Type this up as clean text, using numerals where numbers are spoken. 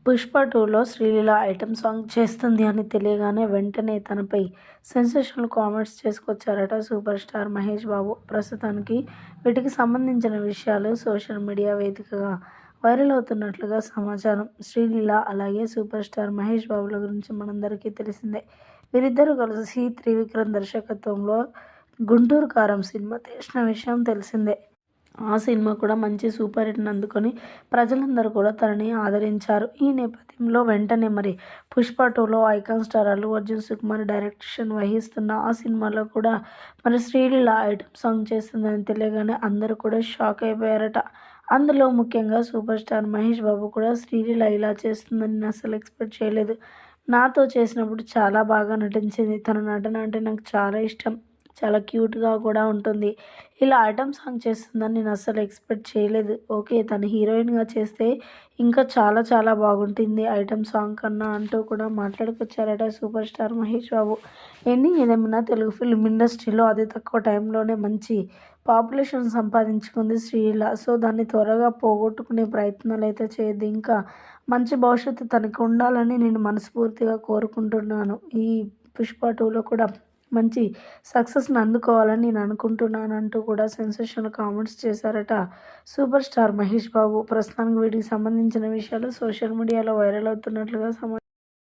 పుష్ప 2లో Sreeleela item song చేస్తుంది అని తెలియగానే వెంటనే తనపై సెన్సేషనల్ కామెంట్స్ చేసుకొచ్చారట సూపర్ స్టార్ మహేష్ బాబు. ప్రస్తుతానికి వీటికి సంబంధించిన విషయాలు సోషల్ మీడియా వేదికగా వైరల్ అవుతున్నట్లుగా సమాచారం. శ్రీలీల అలాగే సూపర్ స్టార్ మహేష్ బాబుల గురించి మనందరికీ తెలిసిందే. వీరిద్దరూ కలిసి త్రివిక్రమ్ దర్శకత్వంలో 'గుంటూరు కారం' సినిమా తీసిన విషయం తెలిసిందే. ఆ సినిమా కూడా మంచి సూపర్ హిట్‌ని అందుకొని ప్రజలందరూ కూడా తనని ఆదరించారు. ఈ నేపథ్యంలో వెంటనే మరి 'పుష్ప 2లో icon star Allu Arjun Sukumar direction వహిస్తున్న ఆ సినిమాలో కూడా మరి శ్రీలీల ఐటెమ్ సాంగ్ చేస్తుందని తెలియగానే అందరూ కూడా షాక్ అయిపోయారట. అందులో ముఖ్యంగా సూపర్ స్టార్ మహేష్ బాబు కూడా శ్రీలీల ఇలా చేస్తుందని నేను అస్సలు ఎక్స్‌పెక్ట్ చేయలేదు. నాతో చేసినప్పుడు చాలా బాగా నటించింది. తన నటన అంటే నాకు చాలా ఇష్టం. చాలా క్యూట్‌గా కూడా ఉంటుంది. ఇలా ఐటెమ్ సాంగ్ చేస్తుందని నేను అస్సలు ఎక్స్‌పెక్ట్ చేయలేదు. ఓకే. తను హీరోయిన్‌గా చేస్తే ఇంకా చాలా చాలా బాగుంటుంది ఐటెమ్ సాంగ్ కన్నా అంటూ కూడా మాట్లాడుకొచ్చారట సూపర్ స్టార్ మహేష్ బాబు. ఏదేమైనా తెలుగు ఫిల్మ్ ఇండస్ట్రీలో అతి తక్కువ టైంలోనే మంచి పాపులేషన్ సంపాదించుకుంది శ్రీలీల. సో, దాన్ని త్వరగా పోగొట్టుకునే ప్రయత్నాలైతే చేయొద్దు. ఇంకా మంచి భవిష్యత్తు తనకి ఉండాలని నేను మనస్ఫూర్తిగా కోరుకుంటున్నాను. ఈ పుష్ప 2లో కూడా మంచి సక్సెస్‌ని అందుకోవాలని నేను అనుకుంటున్నాను అంటూ కూడా సెన్సేషనల్ కామెంట్స్ చేశారట సూపర్ స్టార్ మహేష్ బాబు. ప్రస్తుతానికి వీటికి సంబంధించిన విషయాలు సోషల్ మీడియాలో వైరల్ అవుతున్నట్లుగా